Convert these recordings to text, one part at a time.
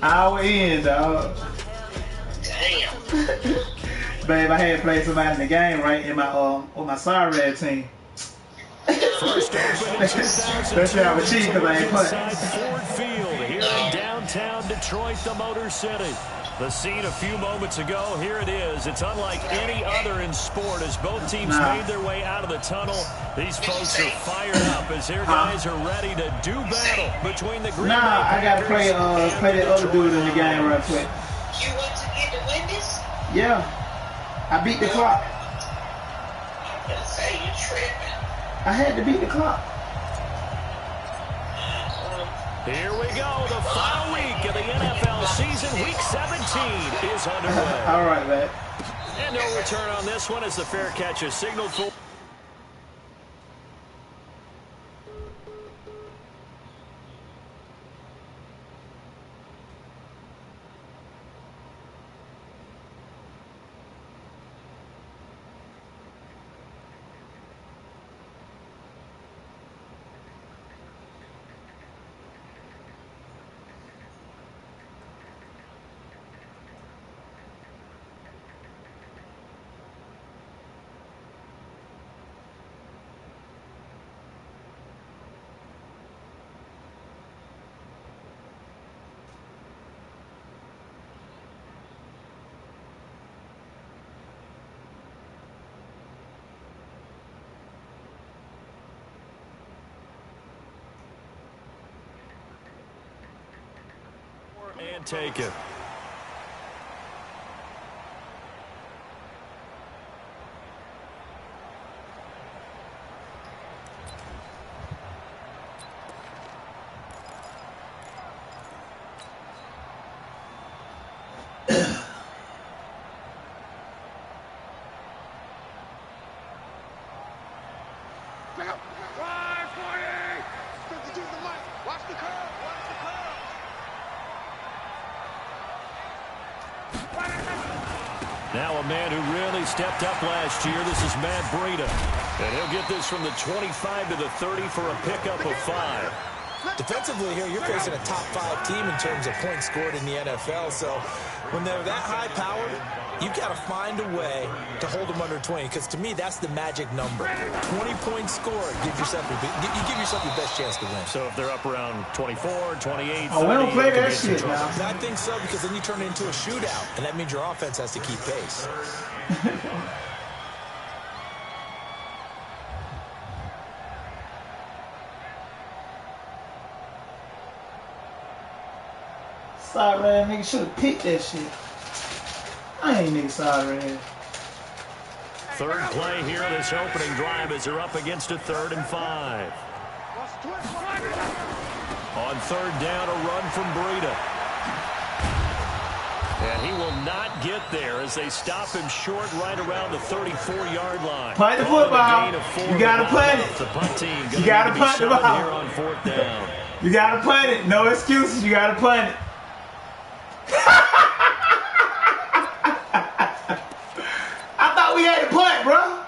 Hour in, dog. Damn. Babe, I had played somebody in the game, right, in my on my sorry red team. First open in 2002, That's how I was cheating because I ain't inside playing. Ford Field here in downtown Detroit, the Motor City. The scene a few moments ago, here it is. It's unlike any other in sport as both teams made their way out of the tunnel. These folks are fired up as their guys are ready to do battle between the Green Bay I gotta play the other dude in the game real quick. You want to get the witness? Yeah. I beat the clock. I'm gonna say you tripping. I had to beat the clock. Here we go. The final week of the NFL season. Week 17 is underway. All right, man. And no return on this one as the fair catch is signaled for. And take it. Now a man who really stepped up last year. This is Matt Breida. And he'll get this from the 25 to the 30 for a pickup of 5. Defensively here, you're facing a top-5 team in terms of points scored in the NFL. So when they're that high-powered, you've got to find a way to hold them under 20. Because to me, that's the magic number. 20 points scored. You give yourself your best chance to win. So if they're up around 24, 28, Oh, we don't play that shit now. I think so, because then you turn it into a shootout. And that means your offense has to keep pace. Sorry, man. Nigga should have picked that shit. I ain't nigga sorry, man. Third play here, this opening drive as they're up against a 3rd and 5. On 3rd down, a run from Breida. And he will not get there as they stop him short right around the 34-yard line. Punt the football. You gotta punt it. The punt team You gotta punt the ball here on 4th down. You gotta punt it. No excuses. You gotta punt it. I thought we had to punt, bro.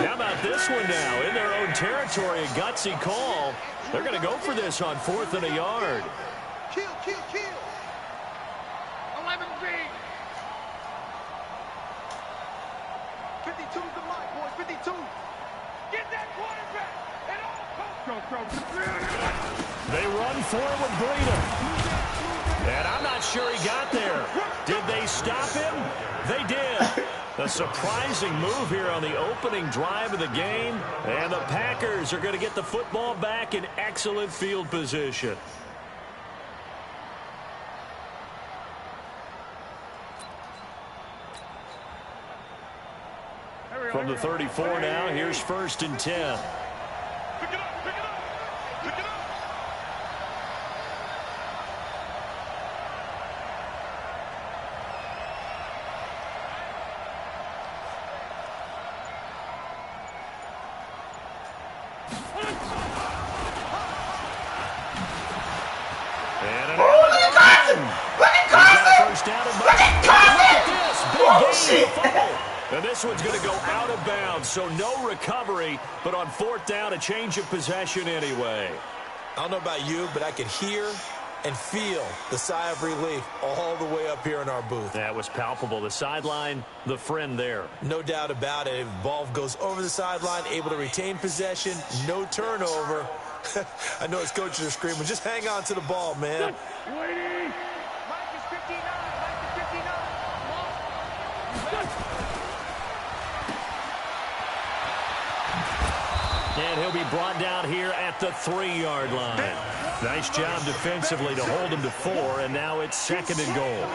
How about this one now? In their own territory, a gutsy call. They're going to go for this on 4th and a yard. Kill. 11B. 52's the mark, boys. 52. Get that quarterback. And all They run for it with Breida. And I'm not sure he got there. Did they stop him? They did. A surprising move here on the opening drive of the game. And the Packers are going to get the football back in excellent field position. From the 34 now, here's 1st and 10. Pick it up. And another run. Look at Carson! First down and Look at Carson! Look at Oh, this. Big shit! game fumble. And this one's going to go out of bounds, so no recovery. But on 4th down, a change of possession anyway. I don't know about you, but I could hear and feel the sigh of relief all the way up here in our booth. That was palpable. The sideline, the friend there. No doubt about it. Ball goes over the sideline, able to retain possession, no turnover. I know his coaches are screaming, just hang on to the ball, man. Mike is 59. Mike is 59. And he'll be brought down here at the 3-yard line. Nice job defensively to hold him to 4, and now it's 2nd and goal.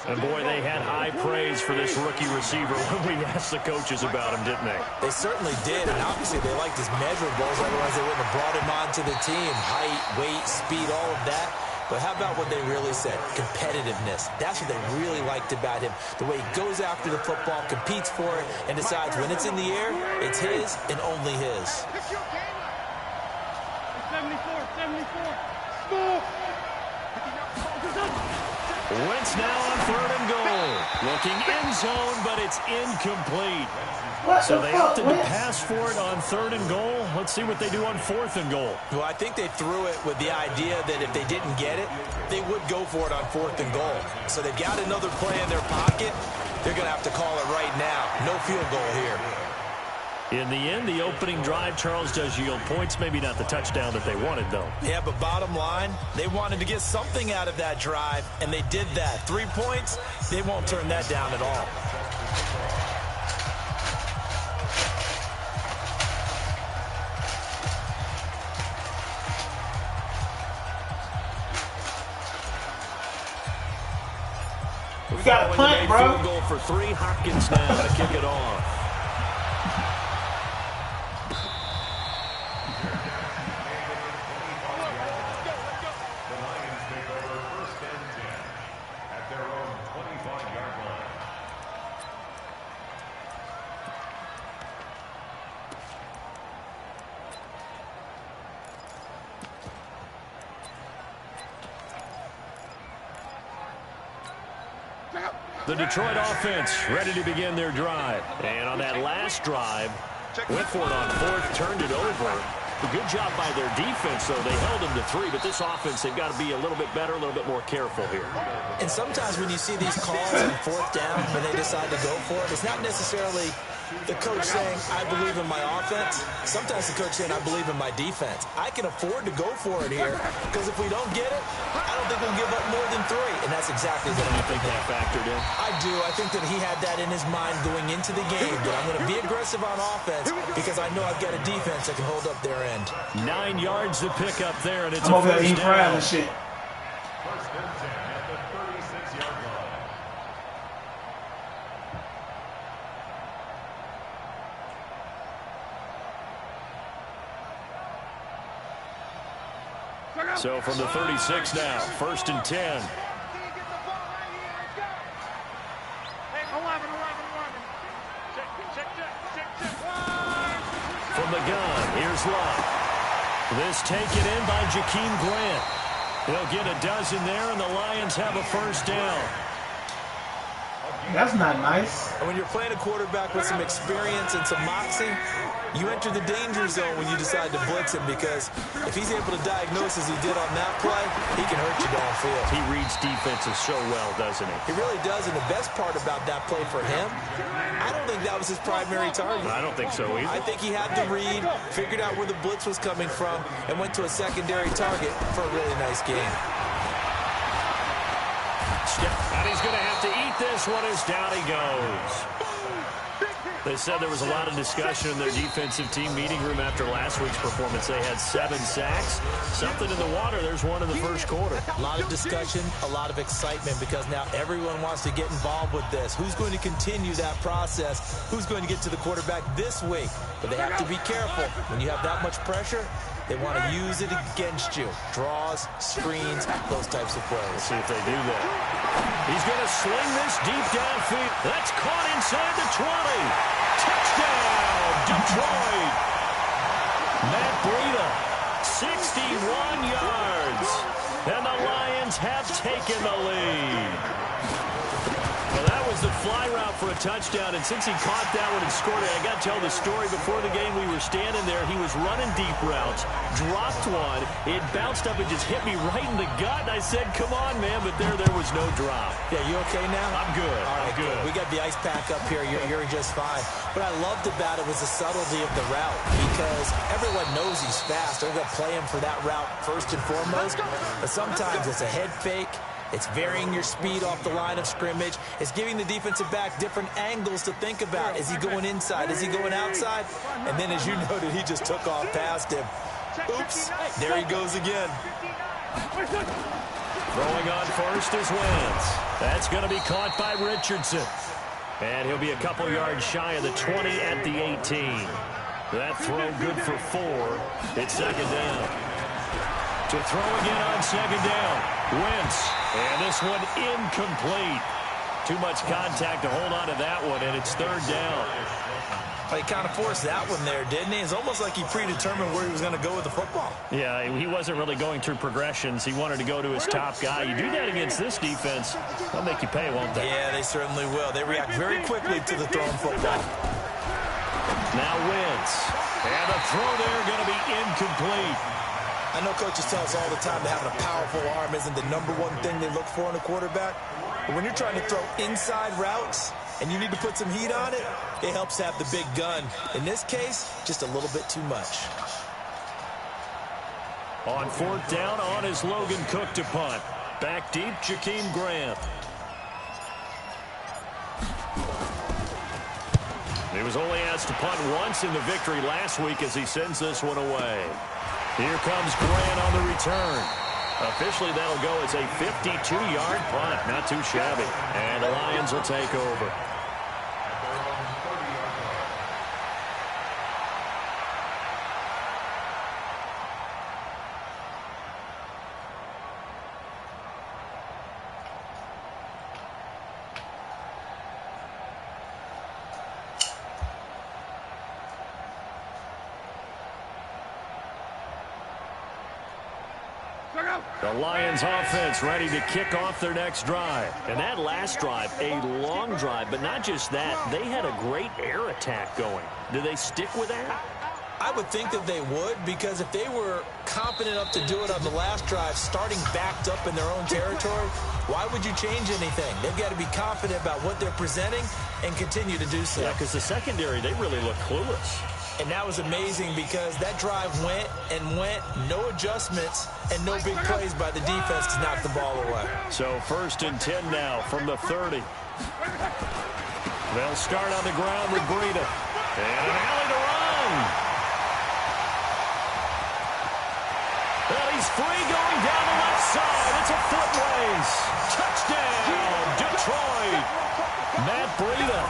And boy, they had high praise for this rookie receiver when we asked the coaches about him, didn't they? They certainly did, and obviously they liked his measurables, otherwise they wouldn't have brought him onto the team. Height, weight, speed, all of that. But how about what they really said? Competitiveness. That's what they really liked about him. The way he goes after the football, competes for it, and decides when it's in the air, it's his and only his. 74. Wentz now on 3rd and goal. Looking end zone, but it's incomplete. So they opted to pass for it on 3rd and goal. Let's see what they do on 4th and goal. Well, I think they threw it with the idea that if they didn't get it, they would go for it on 4th and goal. So they've got another play in their pocket. They're going to have to call it right now. No field goal here. In the end, the opening drive, Charles, does yield points. Maybe not the touchdown that they wanted, though. Yeah, but bottom line, they wanted to get something out of that drive, and they did that. 3 points, they won't turn that down at all. We got a punt, bro. Field goal for 3. Hopkins now to kick it off. The Detroit offense ready to begin their drive. And on that last drive, went for it on 4th, turned it over. A good job by their defense, though. They held them to 3, but this offense, they've got to be a little bit better, a little bit more careful here. And sometimes when you see these calls on 4th down, when they decide to go for it, it's not necessarily the coach saying, I believe in my offense. Sometimes the coach saying, I believe in my defense. I can afford to go for it here, because if we don't get it, I don't think we'll give up more than 3. And that's exactly what I think that factored in. I do. I think that he had that in his mind going into the game, that I'm going to be aggressive on offense because I know I've got a defense that can hold up their end. 9 yards to pick up there, and it's I'm a over there first eating fries down. and shit. First and 10 at the 36-yard line. So from the 36 now, 1st and 10. From the gun, here's Love. This taken in by Jakeem Grant. He'll get a dozen there, and the Lions have a first down. That's not nice. And when you're playing a quarterback with some experience and some moxie, you enter the danger zone when you decide to blitz him, because if he's able to diagnose as he did on that play, he can hurt you downfield. He reads defenses so well, doesn't he? He really does, and the best part about that play for him, I don't think that was his primary target. I don't think so either. I think he had the read, figured out where the blitz was coming from, and went to a secondary target for a really nice game. And he's going to have to eat this one as down he goes. They said there was a lot of discussion in their defensive team meeting room after last week's performance. They had 7 sacks. Something in the water. There's one in the first quarter. A lot of discussion, a lot of excitement, because now everyone wants to get involved with this. Who's going to continue that process? Who's going to get to the quarterback this week? But they have to be careful. When you have that much pressure, they want to use it against you. Draws, screens, those types of plays. Let's see if they do that. He's going to sling this deep downfield. That's caught inside the 20. Touchdown, Detroit. Matt Breida, 61 yards. And the Lions have taken the lead. Well, that was was the fly route for a touchdown, and since he caught that one and scored it, I got to tell the story. Before the game, we were standing there. He was running deep routes, dropped one. It bounced up and just hit me right in the gut, and I said, come on, man, but there was no drop. Yeah, you okay now? I'm good. All right, I'm good. We got the ice pack up here. You're just fine. What I loved about it was the subtlety of the route, because everyone knows he's fast. They're going to play him for that route first and foremost, but sometimes it's a head fake. It's varying your speed off the line of scrimmage. It's giving the defensive back different angles to think about. Is he going inside? Is he going outside? And then, as you noted, he just took off past him. Oops, there he goes again. Throwing on first is Wentz. That's going to be caught by Richardson. And he'll be a couple yards shy of the 20 at the 18. That throw good for 4. It's second down. To throw again on second down. Wentz. And this one incomplete. Too much contact to hold on to that one, and it's third down. Well, he kind of forced that one there, didn't he? It's almost like he predetermined where he was going to go with the football. Yeah, he wasn't really going through progressions. He wanted to go to his top guy. You do that against this defense, they'll make you pay, won't they? Yeah, they certainly will. They react very quickly to the thrown football. Now Wentz. And the throw there going to be incomplete. I know coaches tell us all the time that having a powerful arm isn't the #1 thing they look for in a quarterback. But when you're trying to throw inside routes and you need to put some heat on it, it helps have the big gun. In this case, just a little bit too much. On fourth down, on is Logan Cook to punt. Back deep, Jakeem Grant. He was only asked to punt once in the victory last week as he sends this one away. Here comes Grant on the return. Officially, that'll go as a 52-yard punt. Not too shabby. And the Lions will take over. The Lions offense ready to kick off their next drive. And that last drive, a long drive, but not just that. They had a great air attack going. Do they stick with that? I would think that they would, because if they were confident enough to do it on the last drive, starting backed up in their own territory, why would you change anything? They've got to be confident about what they're presenting and continue to do so. Yeah, because the secondary, they really look clueless. And that was amazing because that drive went and went, no adjustments, and no big plays by the defense to knock the ball away. So 1st and 10 now from the 30. They'll start on the ground with Breida. And an alley to run. Well, he's free going down the left side. It's a foot race. Touchdown, Detroit. Matt Breida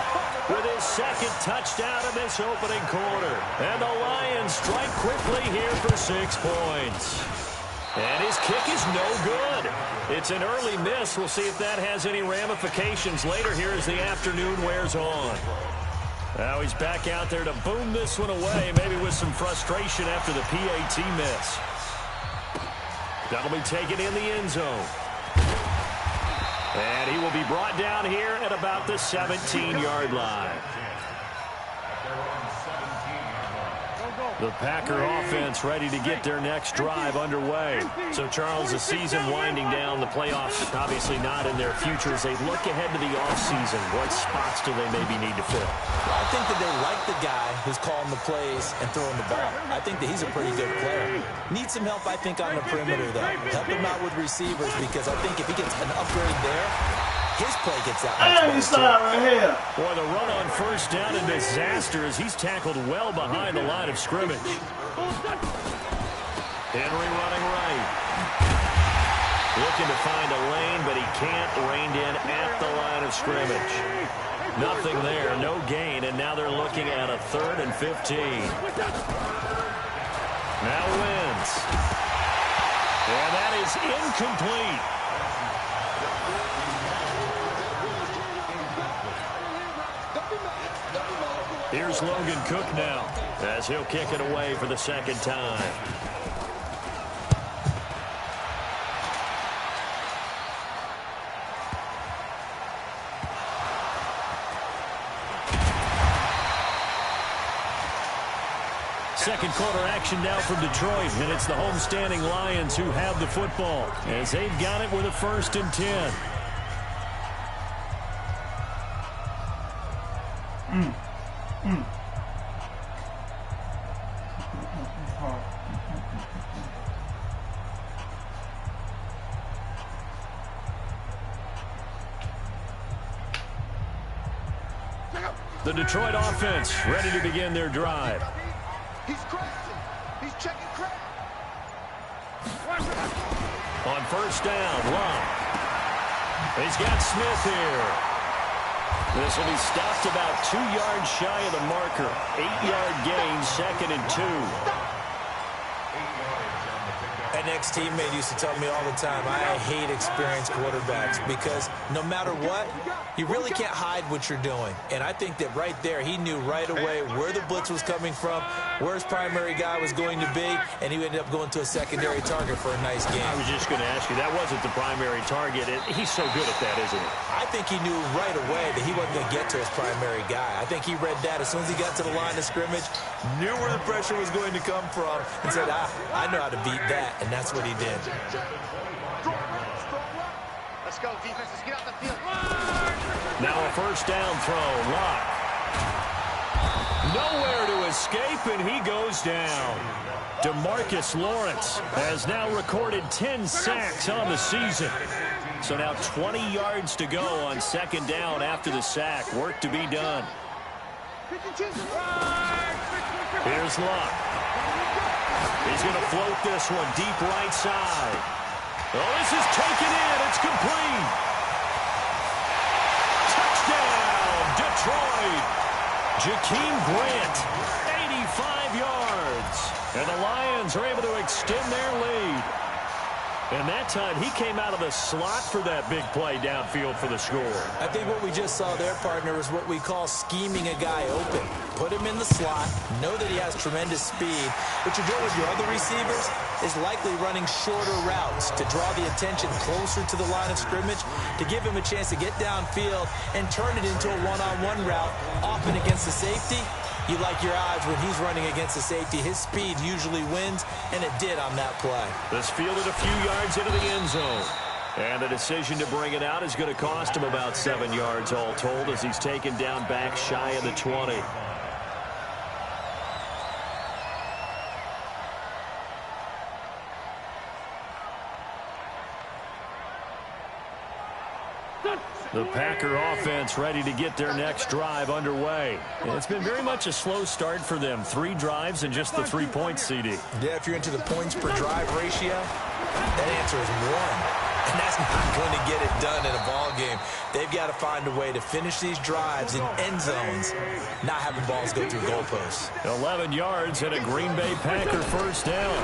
with his second touchdown in this opening quarter. And the Lions strike quickly here for 6 points. And his kick is no good. It's an early miss. We'll see if that has any ramifications later here as the afternoon wears on. Now he's back out there to boom this one away, maybe with some frustration after the PAT miss. That'll be taken in the end zone. And he will be brought down here at about the 17-yard line. The Packer offense ready to get their next drive underway. So, Charles, the season winding down, the playoffs obviously not in their future. As they look ahead to the offseason, what spots do they maybe need to fill? I think that they like the guy who's calling the plays and throwing the ball. I think that he's a pretty good player. Needs some help, I think, on the perimeter, though. Help him out with receivers, because I think if he gets an upgrade there, his play gets out. Hey, he's right here. Boy, the run on first down, a disaster as he's tackled well behind the line of scrimmage. Henry running right. Looking to find a lane, but he can't. Reined in at the line of scrimmage. Nothing there, no gain, and now they're looking at a 3rd and 15. Now Wentz. And that is incomplete. Here's Logan Cook now as he'll kick it away for the second time. second quarter action now from Detroit, and it's the homestanding Lions who have the football as they've got it with a 1st and 10. The Detroit offense ready to begin their drive. He's crazy. He's checking crack. On 1st down, Locke. He's got Smith here. This will be stopped about 2 yards shy of the marker. 8-yard gain, 2nd and 2. An ex-teammate used to tell me all the time, I hate experienced quarterbacks because no matter what, you really can't hide what you're doing. And I think that right there, he knew right away where the blitz was coming from, where his primary guy was going to be, and he ended up going to a secondary target for a nice game. I was just going to ask you, that wasn't the primary target. He's so good at that, isn't he? I think he knew right away that he wasn't going to get to his primary guy. I think he read that as soon as he got to the line of scrimmage, knew where the pressure was going to come from, and said, I know how to beat that. And that's what he did. Let's go, defense. Let's get out the field. Now a 1st down throw. Locke. Nowhere to escape, and he goes down. DeMarcus Lawrence has now recorded 10 sacks on the season. So now 20 yards to go on 2nd down after the sack. Work to be done. Here's Locke. He's going to float this one deep right side. Oh, this is taken in. It's complete. Touchdown, Detroit. Jakeem Grant, 85 yards. And the Lions are able to extend their lead. And that time, he came out of the slot for that big play downfield for the score. I think what we just saw there, partner, is what we call scheming a guy open. Put him in the slot, know that he has tremendous speed. What you're doing with your other receivers is likely running shorter routes to draw the attention closer to the line of scrimmage, to give him a chance to get downfield and turn it into a one-on-one route, often against the safety. You like your odds when he's running against the safety. His speed usually wins, and it did on that play. This fielded a few yards into the end zone. And the decision to bring it out is going to cost him about 7 yards all told as he's taken down back shy of the 20. The Packer offense ready to get their next drive underway. And it's been very much a slow start for them. 3 drives and just the 3 points, CD. Yeah, if you're into the points per drive ratio, that answer is 1. And that's not going to get it done in a ball game. They've got to find a way to finish these drives in end zones, not having balls go through goalposts. 11 yards and a Green Bay Packer 1st down.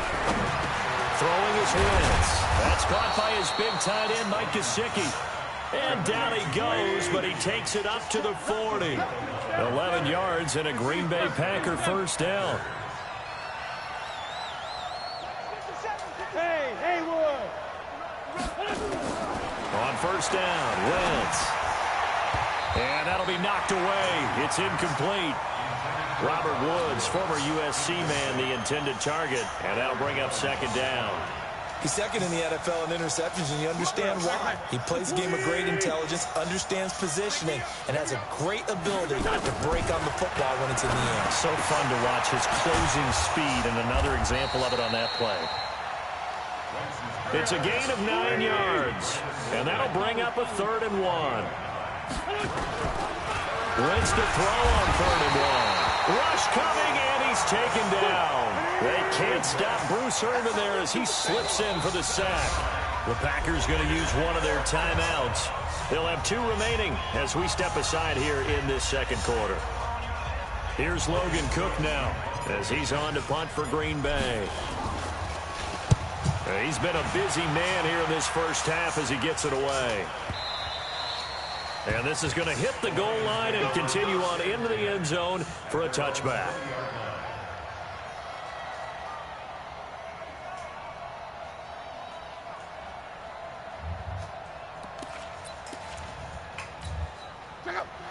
Throwing his Wentz. That's caught by his big tight end, Mike Gesicki. And down he goes, but he takes it up to the 40. 11 yards and a Green Bay Packer 1st down. Hey, Haywood. On 1st down, Wentz. And that'll be knocked away. It's incomplete. Robert Woods, former USC man, the intended target. And that'll bring up 2nd down. He's 2nd in the NFL in interceptions, and you understand why. He plays a game of great intelligence, understands positioning, and has a great ability to break on the football when it's in the air. So fun to watch his closing speed, and another example of it on that play. It's a gain of 9 yards, and that'll bring up a 3rd and 1. Wentz to throw on 3rd and 1. Rush coming, and he's taken down. They can't stop Bruce Irvin there as he slips in for the sack. The Packers going to use one of their timeouts. They'll have 2 remaining as we step aside here in this 2nd quarter. Here's Logan Cook now as he's on to punt for Green Bay. He's been a busy man here in this 1st half as he gets it away. And this is going to hit the goal line and continue on into the end zone for a touchback.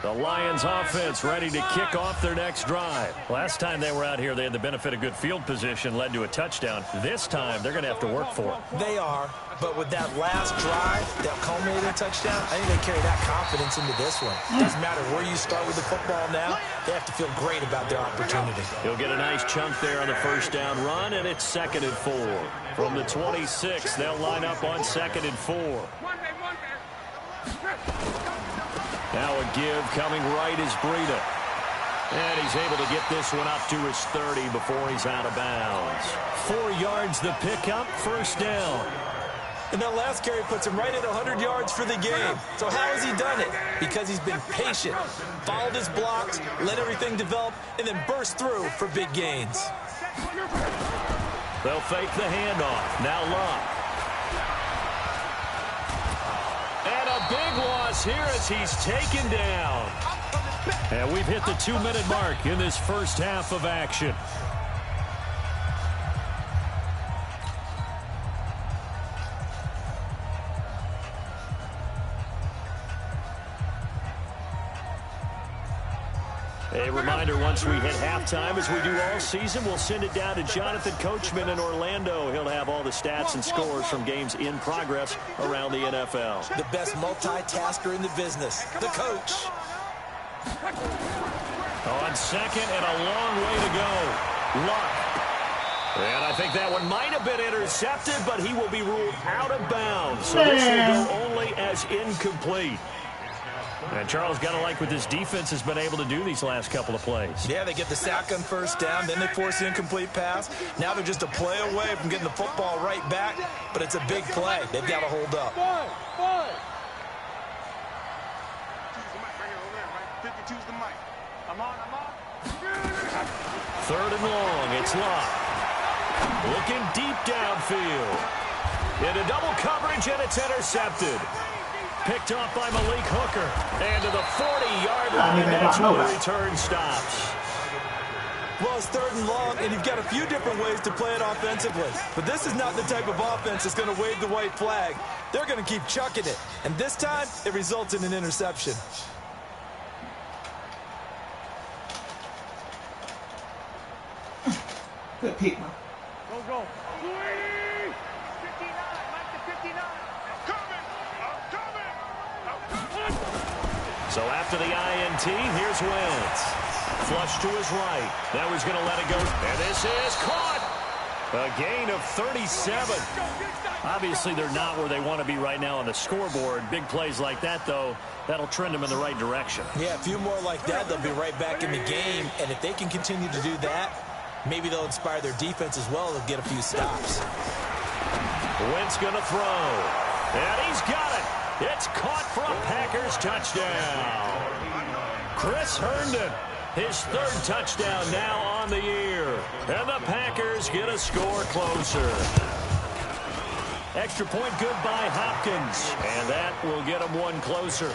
The Lions offense ready to kick off their next drive. Last time they were out here, they had the benefit of good field position, led to a touchdown. This time, they're going to have to work for it. They are, but with that last drive that culminated in touchdown, I think they carry that confidence into this one. Doesn't matter where you start with the football now, they have to feel great about their opportunity. He'll get a nice chunk there on the first down run, and it's 2nd and 4. From the 26, they'll line up on 2nd and 4. Now a give coming right is Breida. And he's able to get this one up to his 30 before he's out of bounds. 4 yards the pickup, first down. And that last carry puts him right at 100 yards for the game. So how has he done it? Because he's been patient, followed his blocks, let everything develop, and then burst through for big gains. They'll fake the handoff. Now Luck. And a big loss here as he's taken down. And we've hit the 2-minute mark in this first half of action. A reminder, once we hit halftime, as we do all season, we'll send it down to Jonathan Coachman in Orlando. He'll have all the stats and scores from games in progress around the NFL. The best multitasker in the business, the coach. On second and a long way to go. Luck. And I think that one might have been intercepted, but he will be ruled out of bounds. So this will go only as incomplete. And Charles, got to like what this defense has been able to do these last couple of plays. Yeah, they get the sack on first down, then they force the incomplete pass. Now they're just a play away from getting the football right back, but it's a big play. They've got to hold up. 52's the mic. I'm on. 3rd and long, it's Luck. Looking deep downfield. Into double coverage, and it's intercepted. Picked off by Malik Hooker. And to the 40-yard line, that's where the return stops. Well, it's 3rd and long, and you've got a few different ways to play it offensively. But this is not the type of offense that's going to wave the white flag. They're going to keep chucking it. And this time, it results in an interception. Good pick, man. Go. 59, Mike to 59. So after the INT, here's Wentz. Flush to his right. Now he's going to let it go. And this is caught. A gain of 37. Obviously, they're not where they want to be right now on the scoreboard. Big plays like that, though, that'll trend them in the right direction. Yeah, a few more like that, they'll be right back in the game. And if they can continue to do that, maybe they'll inspire their defense as well to get a few stops. Wentz going to throw. And he's got it. It's caught for a Packers touchdown. Chris Herndon, his 3rd touchdown now on the year. And the Packers get a score closer. Extra point good by Hopkins. And that will get them one closer.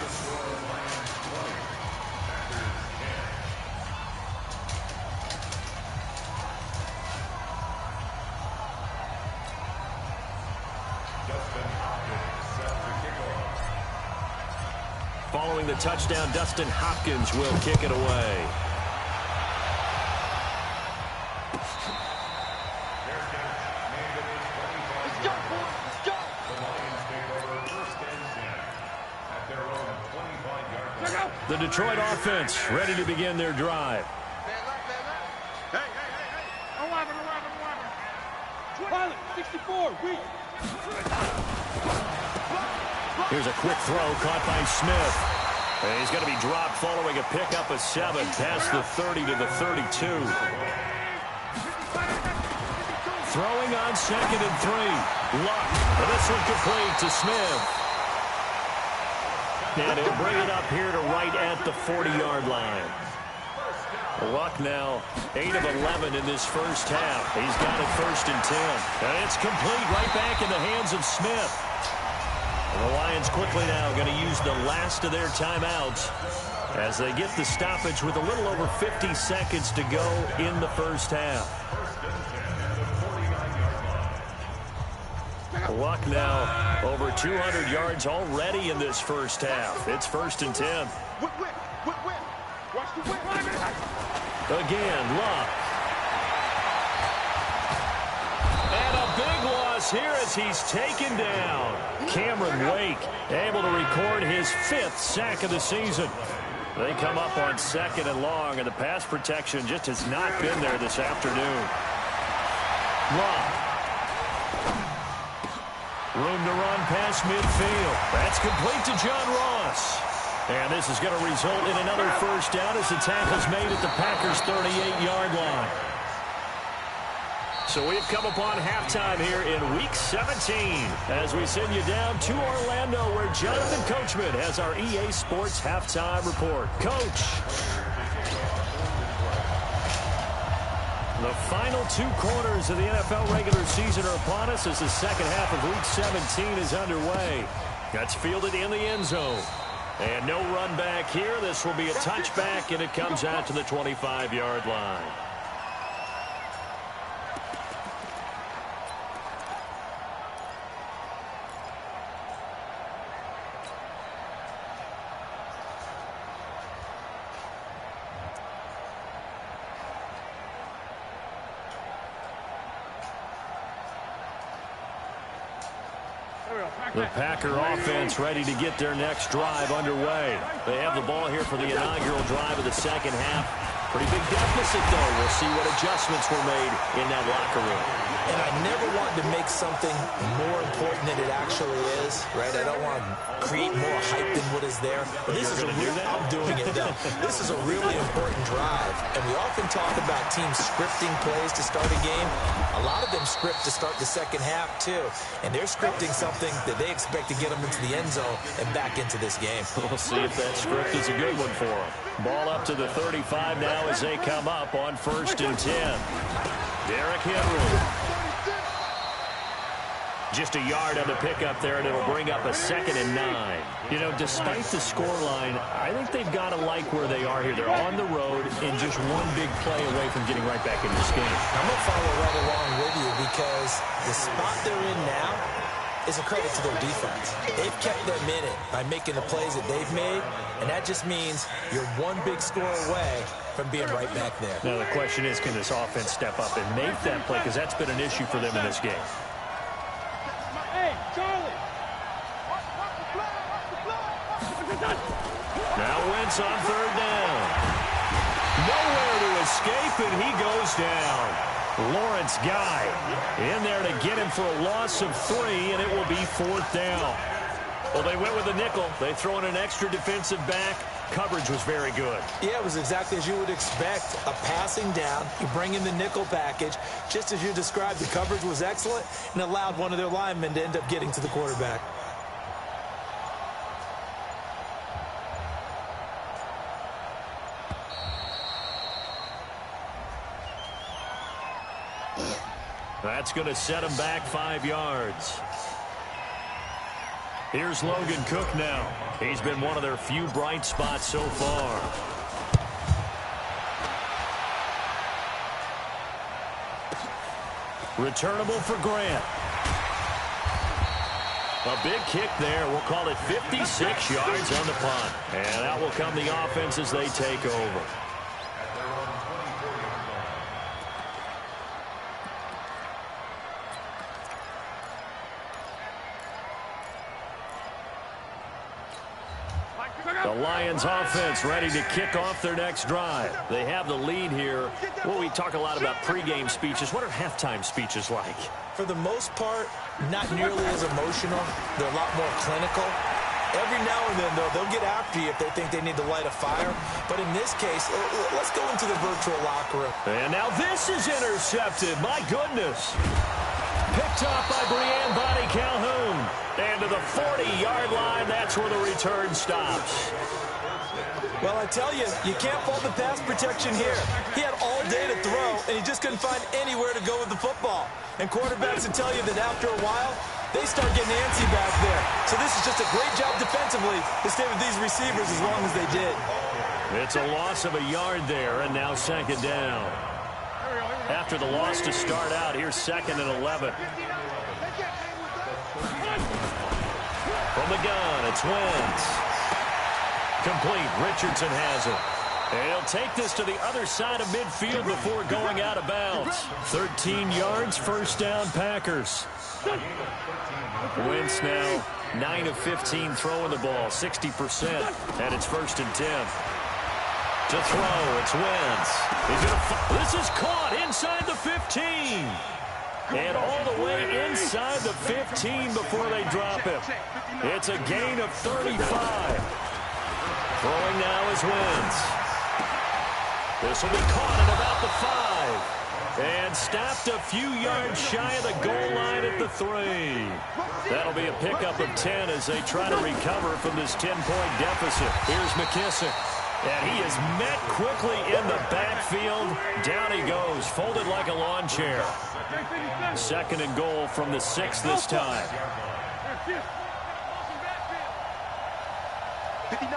Following the touchdown, Dustin Hopkins will kick it away. The Detroit offense ready to begin their drive. Hey. 11. 64, weak. Here's a quick throw caught by Smith. And he's going to be dropped following a pickup of 7 past the 30 to the 32. Throwing on 2nd and 3. Luck. And this one complete to Smith. And he'll bring it up here to right at the 40-yard line. Luck now 8 of 11 in this first half. He's got it 1st and 10. And it's complete right back in the hands of Smith. And the Lions quickly now going to use the last of their timeouts as they get the stoppage with a little over 50 seconds to go in the first half. Luck now over 200 yards already in this first half. It's 1st and 10. Again, Luck. And a big loss here as he's taken down. Cameron Wake able to record his 5th sack of the season. They come up on 2nd and long, and the pass protection just has not been there this afternoon. Luck. Room to run past midfield. That's complete to John Ross. And this is going to result in another first down as the tackle's made at the Packers' 38-yard line. So we've come upon halftime here in Week 17 as we send you down to Orlando where Jonathan Coachman has our EA Sports halftime report. Coach. The final 2 quarters of the NFL regular season are upon us as the second half of Week 17 is underway. That's fielded in the end zone. And no run back here. This will be a touchback, and it comes out to the 25-yard line. The Packer offense ready to get their next drive underway. They have the ball here for the inaugural drive of the second half. Pretty big deficit, though. We'll see what adjustments were made in that locker room. And I never want to make something more important than it actually is, right? I don't want to create more hype than what is there. But this is a real, I'm doing it, though. This is a really important drive. And we often talk about teams scripting plays to start a game. A lot of them script to start the second half, too. And they're scripting something that they expect to get them into the end zone and back into this game. We'll see if that script is a good one for them. Ball up to the 35 now as they come up on 1st and 10. Derrick Henry. Just a yard on the pickup there, and it'll bring up a 2nd and 9. You know, despite the scoreline, I think they've got to like where they are here. They're on the road and just one big play away from getting right back in this game. I'm going to follow right along with you because the spot they're in now is a credit to their defense. They've kept them in it by making the plays that they've made, and that just means you're one big score away from being right back there. Now, the question is, can this offense step up and make that play? Because that's been an issue for them in this game. Now Wentz on 3rd down. Nowhere to escape, and he goes down. Lawrence Guy in there to get him for a loss of 3, and it will be 4th down. Well, they went with a nickel. They throw in an extra defensive back. Coverage was very good. Yeah, it was exactly as you would expect. A passing down. You bring in the nickel package. Just as you described, the coverage was excellent and allowed one of their linemen to end up getting to the quarterback. That's going to set him back 5 yards. Here's Logan Cook now. He's been one of their few bright spots so far. Returnable for Grant. A big kick there. We'll call it 56 yards on the punt. And out will come the offense as they take over. The Lions offense ready to kick off their next drive. They have the lead here. Well, we talk a lot about pregame speeches. What are halftime speeches like? For the most part, not nearly as emotional. They're a lot more clinical. Every now and then, though, they'll get after you if they think they need to light a fire. But in this case, let's go into the virtual locker room. And now this is intercepted. My goodness. Picked off by Breanne Bonnie Calhoun. And to the 40-yard line, that's where the return stops. Well, I tell you, you can't fault the pass protection here. He had all day to throw, and he just couldn't find anywhere to go with the football. And quarterbacks will tell you that after a while, they start getting antsy back there. So this is just a great job defensively to stay with these receivers as long as they did. It's a loss of a yard there, and now 2nd down. After the loss to start out, here's 2nd and 11. From the gun, it's Wentz. Complete. Richardson has it. And he'll take this to the other side of midfield before going out of bounds. 13 yards, first down, Packers. Wentz now 9 of 15 throwing the ball, 60%, and it's 1st and 10. To throw, it's Wentz. This is caught inside the 15. And all the way inside the 15 before they drop him. It's a gain of 35. Throwing now is Wentz. This will be caught at about the 5. And stopped a few yards shy of the goal line at the 3. That'll be a pickup of 10 as they try to recover from this 10-point deficit. Here's McKissick. And he is met quickly in the backfield. Down he goes, folded like a lawn chair. 2nd and goal from the 6 this time. 59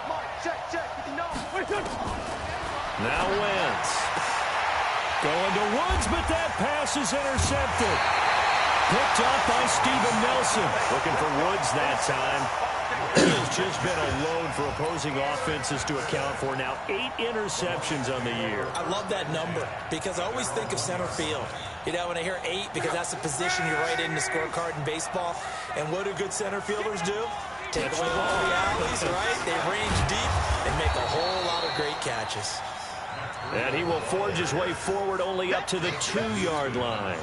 mark, check, 59. Now Wentz. Going to Woods, but that pass is intercepted. Picked up by Steven Nelson. Looking for Woods that time. He has just been a load for opposing offenses to account for. Now 8 interceptions on the year. I love that number because I always think of center field. You know, when I hear 8, because that's the position you write in the scorecard in baseball. And what do good center fielders do? Take away all the alleys, right? They range deep and make a whole lot of great catches. And he will forge his way forward only up to the 2-yard line.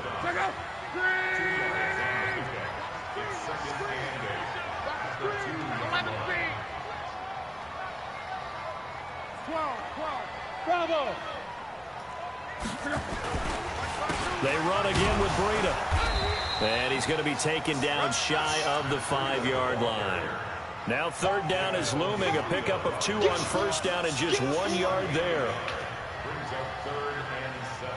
Bravo! They run again with Breida. And he's going to be taken down shy of the 5-yard line. Now 3rd down is looming. A pickup of 2 on 1st down and just 1 yard there. Brings up 3rd and 7.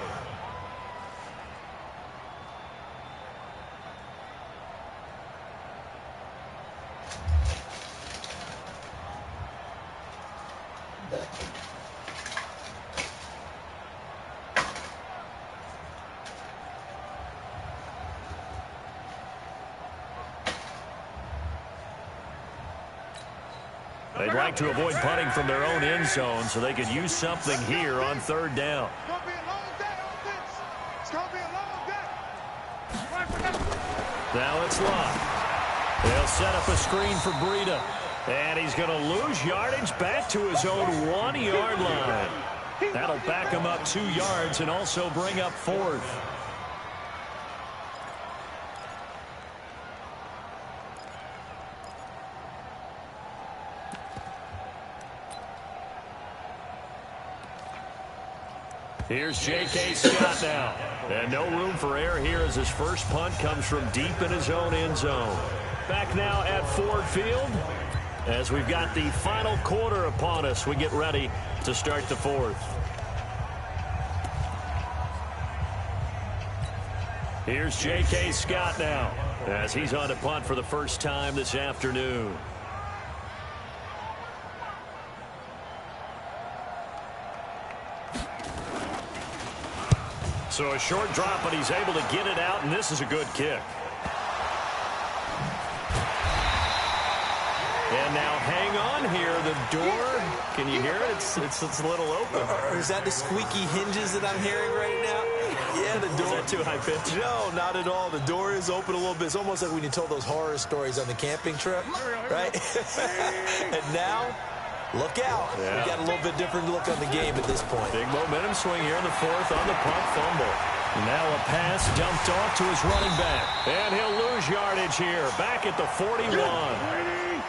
They'd like to avoid punting from their own end zone so they could use something here on 3rd down. It's gonna be a long day, offense. It's gonna be a long day. Now it's Locke. They'll set up a screen for Breida. And he's going to lose yardage back to his own 1-yard line. That'll back him up 2 yards and also bring up 4th. Here's J.K. Scott now. And no room for error here as his first punt comes from deep in his own end zone. Back now at Ford Field as we've got the final quarter upon us. We get ready to start the 4th. Here's J.K. Scott now as he's on to punt for the first time this afternoon. So a short drop, but he's able to get it out, and this is a good kick. And now hang on here. The door, can you hear it? It's a little open. Or is that the squeaky hinges that I'm hearing right now? Yeah, the door. Is that too high pitch? No, not at all. The door is open a little bit. It's almost like when you told those horror stories on the camping trip, right? And now, look out. Yeah. We got a little bit different look on the game at this point. Big momentum swing here in the 4th on the punt fumble. Now a pass dumped off to his running back. And he'll lose yardage here. Back at the 41.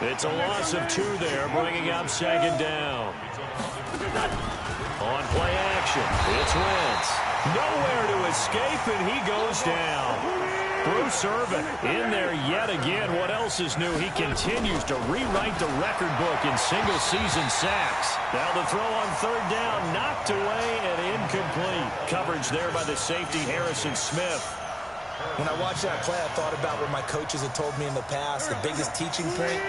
It's a loss of 2 there, bringing up 2nd down. On play action, it's Wentz. Nowhere to escape, and he goes down. Bruce Irvin in there yet again. What else is new? He continues to rewrite the record book in single-season sacks. Now the throw on 3rd down, knocked away and incomplete. Coverage there by the safety, Harrison Smith. When I watched that play, I thought about what my coaches had told me in the past. The biggest teaching point,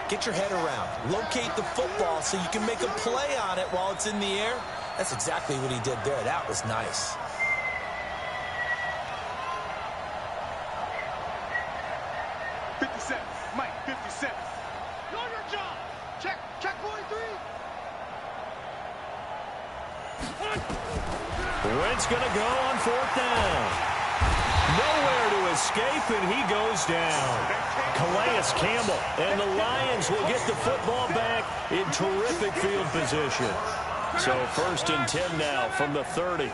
get your head around. Locate the football so you can make a play on it while it's in the air. That's exactly what he did there. That was nice. Mike, 57. Know your job. Check 43. Wentz going to go on 4th down. Nowhere to escape, and he goes down. Calais Campbell, and the Lions will get the football back in terrific field position. So 1st and 10 now from the 30.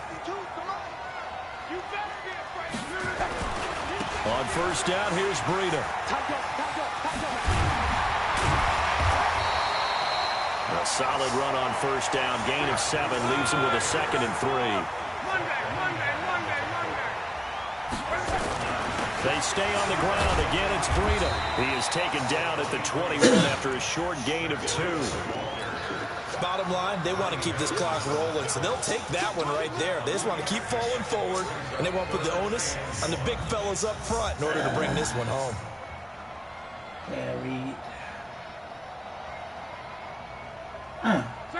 On 1st down, here's Breida. A solid run on 1st down. Gain of 7 leaves him with a 2nd and 3. They stay on the ground. Again, it's Breida. He is taken down at the 21 after a short gain of 2. Bottom line, they want to keep this clock rolling, so they'll take that one right there. They just want to keep falling forward, and they want to put the onus on the big fellas up front in order to bring this one home. Carried.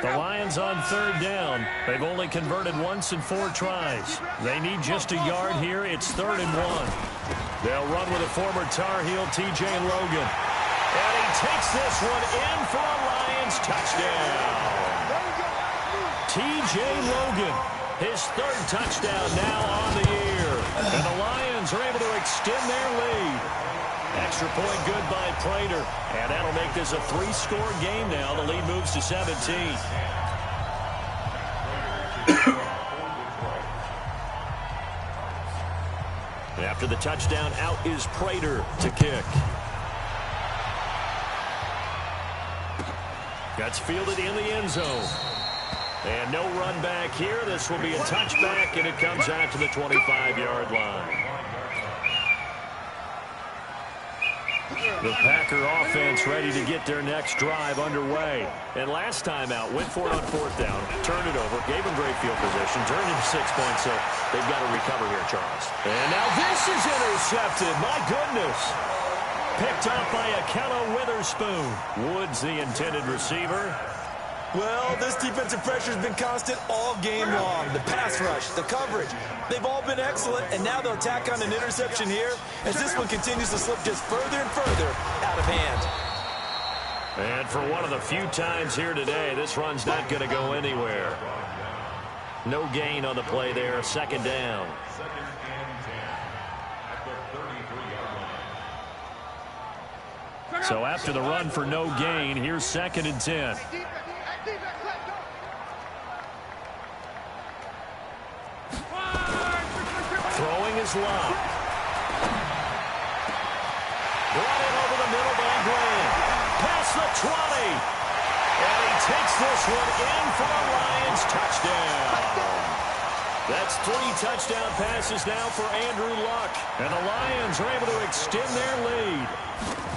The Lions on 3rd down. They've only converted once in 4 tries. They need just a yard here. It's 3rd and 1. They'll run with a former Tar Heel, T.J. Logan. And he takes this one in for a Lions touchdown. T.J. Logan, his 3rd touchdown now on the year. And the Lions are able to extend their lead. Extra point good by Prater. And that'll make this a 3-score game now. The lead moves to 17. After the touchdown, out is Prater to kick. Gets fielded in the end zone. And no run back here. This will be a touchback, and it comes out to the 25-yard line. The Packer offense ready to get their next drive underway. And last time out, went for it on 4th down, turned it over, gave them great field position, turned into 6 points, so they've got to recover here, Charles. And now this is intercepted. My goodness. Picked up by Akello Witherspoon. Woods, the intended receiver. Well, this defensive pressure has been constant all game long. The pass rush, the coverage, they've all been excellent, and now they'll tack on an interception here as this one continues to slip just further and further out of hand. And for one of the few times here today, this run's not going to go anywhere. No gain on the play there, 2nd down. So after the run for no gain, here's 2nd and 10. Throwing is Locke. Brought in over the middle by Graham. Past the 20. And he takes this one in for a Lions touchdown. That's 3 touchdown passes now for Andrew Luck. And the Lions are able to extend their lead.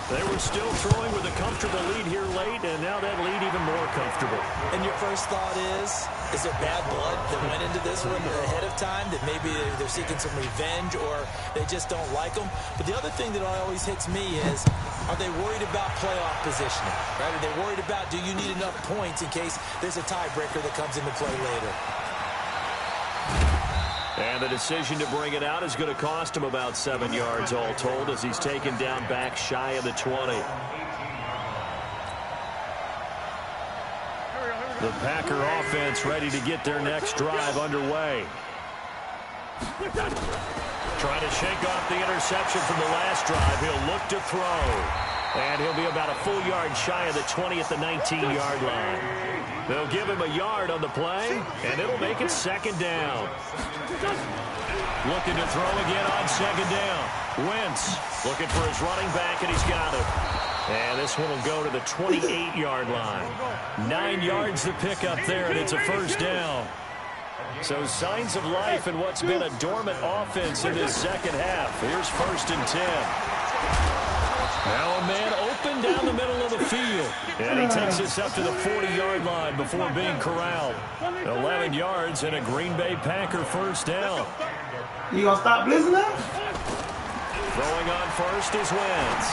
They were still throwing with a comfortable lead here late, and now that lead even more comfortable. And your first thought is there bad blood that went into this one ahead of time, that maybe they're seeking some revenge or they just don't like them? But the other thing that always hits me is, are they worried about playoff positioning? Right? Are they worried about, do you need enough points in case there's a tiebreaker that comes into play later? And the decision to bring it out is going to cost him about 7 yards all told as he's taken down back shy of the 20. The Packer offense ready to get their next drive underway. Trying to shake off the interception from the last drive. He'll look to throw. And he'll be about a full yard shy of the 20 at the 19-yard line. They'll give him a yard on the play, and it'll make it 2nd down. Looking to throw again on 2nd down. Wentz looking for his running back, and he's got it. And this one will go to the 28-yard line. 9 yards to pick up there, and it's a 1st down. So signs of life in what's been a dormant offense in this 2nd half. Here's 1st and 10. Now a man open down the middle of the field. And he takes this up to the 40-yard line before being corralled. 11 yards and a Green Bay Packer 1st down. You gonna stop blitzing now? Throwing on 1st is Wentz.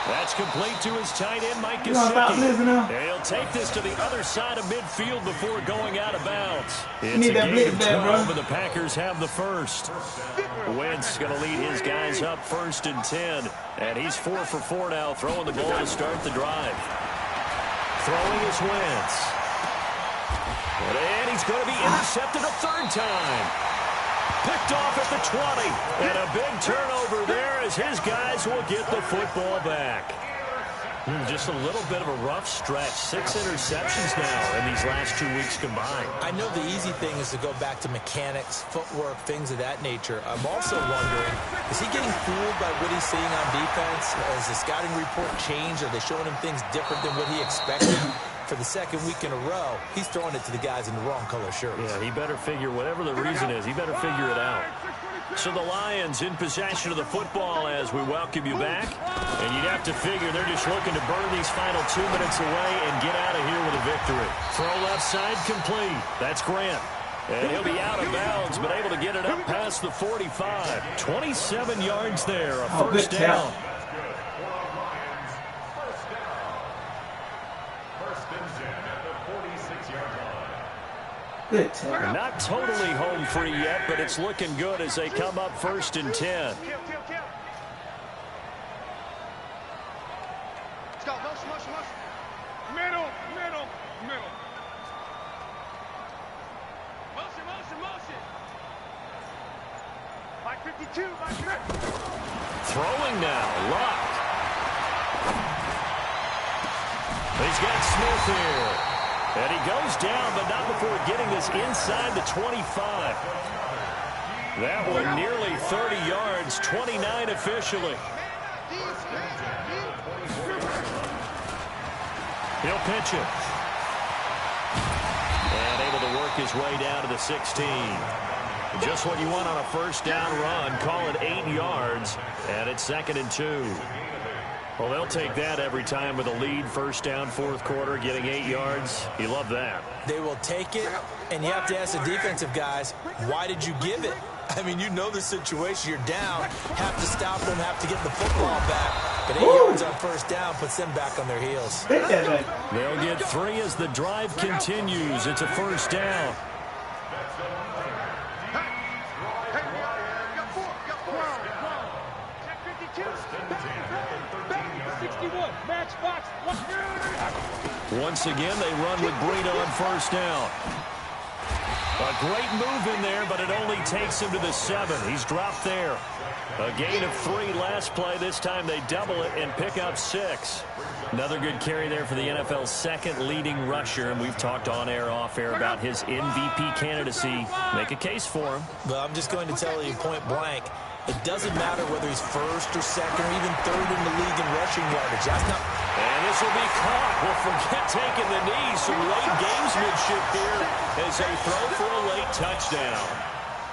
That's complete to his tight end, Mike You gonna stop blitzing now? Gesicki. He'll take this to the other side of midfield before going out of bounds. It's need a that gain blitz of there, 12, bro. and the Packers have the 1st. Wentz going to lead his guys up 1st and 10. And he's 4 for 4 now, throwing the ball to start the drive. Throwing is Wentz. And he he's going to be intercepted a third time. Picked off at the 20. And a big turnover there as his guys will get the football back. Just a little bit of a rough stretch. 6 interceptions now in these last 2 weeks combined. I know the easy thing is to go back to mechanics, footwork, things of that nature. I'm also wondering, is he getting fooled by what he's seeing on defense? Has the scouting report changed? Are they showing him things different than what he expected? For the second week in a row, he's throwing it to the guys in the wrong color shirts. Yeah, he better figure, whatever the reason is, he better figure it out. So the Lions in possession of the football as we welcome you back. And you'd have to figure they're just looking to burn these final 2 minutes away and get out of here with a victory. Throw left side complete. That's Grant. And he'll be out of bounds, but able to get it up past the 45. 27 yards there, a first down. Good tackle. Not totally home free yet, but it's looking good as they come up 1st and 10. Let's go. Motion, motion, motion. Middle, middle, middle. Motion, motion, motion. 552, 552. Throwing now, locked. He's got Smith here. And he goes down, but not before getting this inside the 25. That one nearly 30 yards, 29 officially. He'll pitch it. And able to work his way down to the 16. Just what you want on a first down run. Call it 8 yards, and it's 2nd and 2. Well, they'll take that every time with a lead, first down, 4th quarter, getting 8 yards. You love that. They will take it, and you have to ask the defensive guys, why did you give it? I mean, you know the situation. You're down, have to stop them, have to get the football back. But 8 yards on first down puts them back on their heels. They'll get 3 as the drive continues. It's a first down. Once again, they run with Breida on first down. A great move in there, but it only takes him to the 7. He's dropped there. A gain of 3 last play. This time they double it and pick up 6. Another good carry there for the NFL's 2nd leading rusher, and we've talked on air, off air about his MVP candidacy. Make a case for him. Well, I'm just going to tell you point blank, it doesn't matter whether he's 1st or 2nd or even 3rd in the league in rushing yardage. That's not. And this will be caught. Well, forget taking the knee. Some late gamesmanship here as they throw for a late touchdown.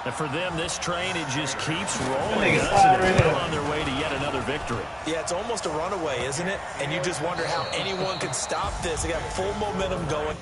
And for them, this train, it just keeps rolling, doesn't it? Well on their way to yet another victory. Yeah, it's almost a runaway, isn't it? And you just wonder how anyone could stop this. They got full momentum going.